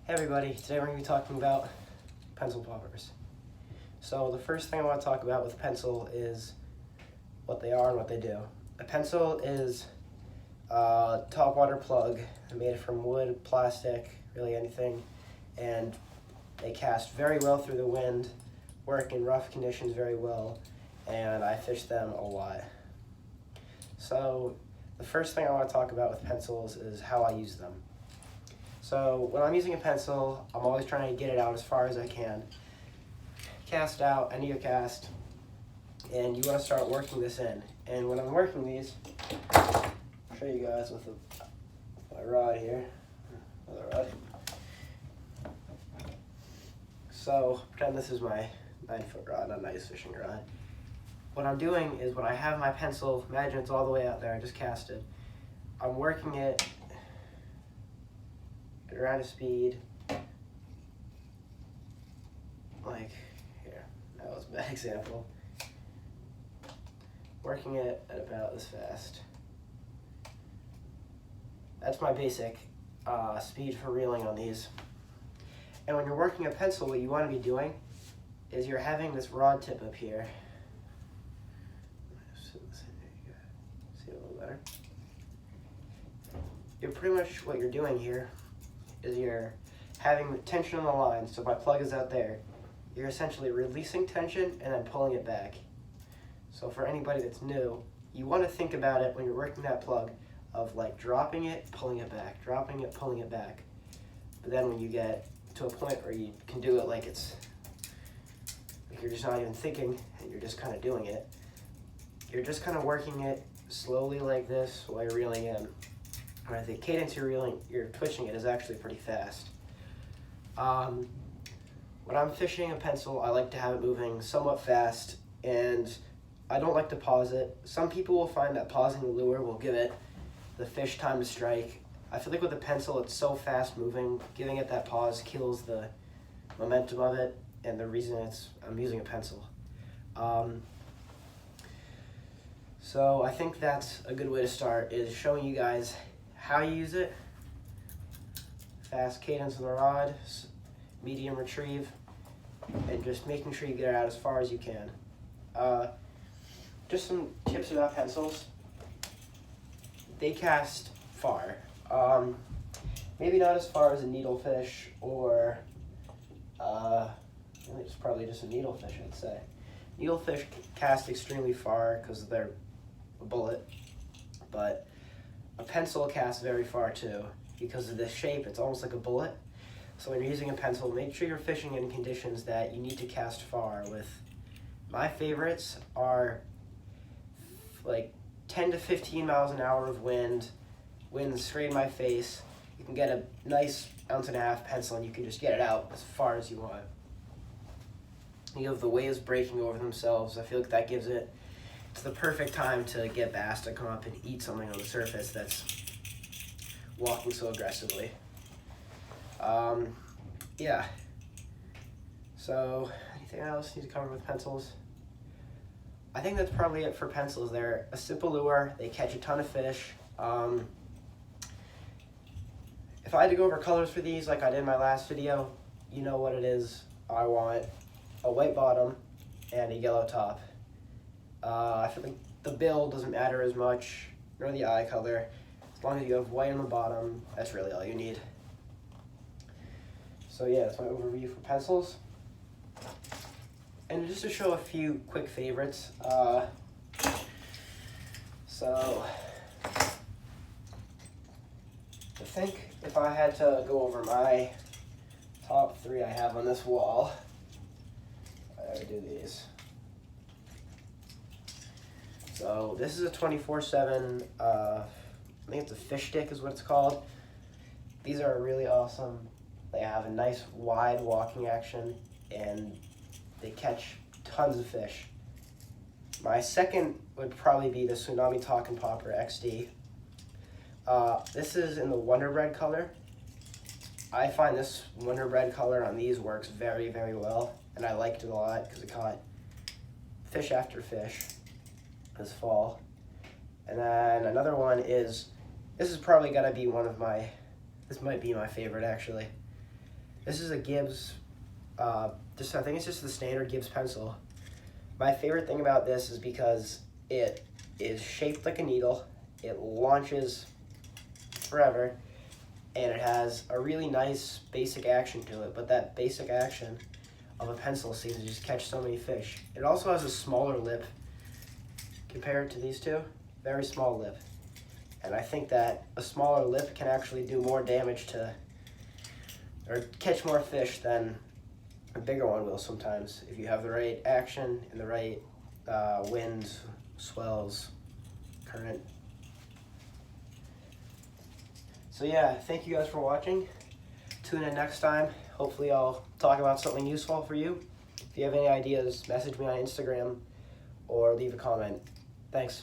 Hey everybody, today we're going to be talking about pencil poppers. So the first thing I want to talk about with pencil is what they are and what they do. A pencil is a top water plug made from wood, plastic, really anything, and they cast very well through the wind, work in rough conditions very well, and I fish them a lot. So the first thing I want to talk about with pencils is how I use them. So when I'm using a pencil, I'm always trying to get it out as far as I can. Cast out, end of your cast, and you want to start working this in. And when I'm working these, I'll show you guys with my rod here. Another rod. So pretend this is my 9-foot rod, a nice fishing rod. What I'm doing is when I have my pencil, imagine it's all the way out there, I just cast it. I'm working it around a speed, like here, that was a bad example. Working it at about this fast. That's my basic speed for reeling on these. And when you're working a pencil, what you want to be doing is you're having this rod tip up here. See a little better. You're pretty much, what you're doing here is you're having the tension on the line, so my plug is out there. You're essentially releasing tension and then pulling it back. So for anybody that's new, you want to think about it when you're working that plug of like dropping it, pulling it back, dropping it, pulling it back. But then when you get to a point where you can do it like it's, like you're just not even thinking and you're just kind of doing it, you're just kind of working it slowly like this while you're reeling in. Right, the cadence you're twitching it is actually pretty fast. When I'm fishing a pencil, I like to have it moving somewhat fast, and I don't like to pause it. Some people will find that pausing the lure will give it the fish time to strike. I feel like with a pencil, it's so fast moving, giving it that pause kills the momentum of it, and the reason I'm using a pencil. So I think that's a good way to start, is showing you guys how you use it. Fast cadence of the rod, medium retrieve, and just making sure you get it out as far as you can. Just some tips about pencils. They cast far. Maybe not as far as a needlefish or it's probably just a needlefish, I'd say. Needlefish cast extremely far because they're a bullet, but a pencil casts very far too because of the shape. It's almost like a bullet. So when you're using a pencil, make sure you're fishing in conditions that you need to cast far with. My favorites are like 10 to 15 miles an hour of wind straight in my face. You can get a nice 1.5-ounce pencil and you can just get it out as far as you want. You have the waves breaking over themselves. I feel like that gives it's the perfect time to get bass to come up and eat something on the surface that's walking so aggressively. Yeah. So, anything else you need to cover with pencils? I think that's probably it for pencils. They're a simple lure. They catch a ton of fish. If I had to go over colors for these like I did in my last video, you know what it is. I want a white bottom and a yellow top. I feel like the bill doesn't matter as much, nor the eye color. As long as you have white on the bottom, that's really all you need. So yeah, that's my overview for pencils. And just to show a few quick favorites. So I think if I had to go over my top 3 I have on this wall, I would do these. So this is a 24/7, I think it's a fish stick is what it's called. These are really awesome. They have a nice wide walking action and they catch tons of fish. My second would probably be the Tsunami Talkin Popper XD. This is in the Wonder Bread color. I find this Wonder Bread color on these works very, very well, and I liked it a lot because it caught fish after fish this fall. And then another one is, this is probably gotta be one of my, this might be my favorite actually. This is a Gibbs, I think it's just the standard Gibbs pencil. My favorite thing about this is because it is shaped like a needle, it launches forever, and it has a really nice basic action to it, but that basic action of a pencil seems to just catch so many fish. It also has a smaller lip compared to these two, very small lip. And I think that a smaller lip can actually do more damage to, or catch more fish than a bigger one will sometimes, if you have the right action and the right winds, swells, current. So yeah, thank you guys for watching. Tune in next time. Hopefully I'll talk about something useful for you. If you have any ideas, message me on Instagram or leave a comment. Thanks.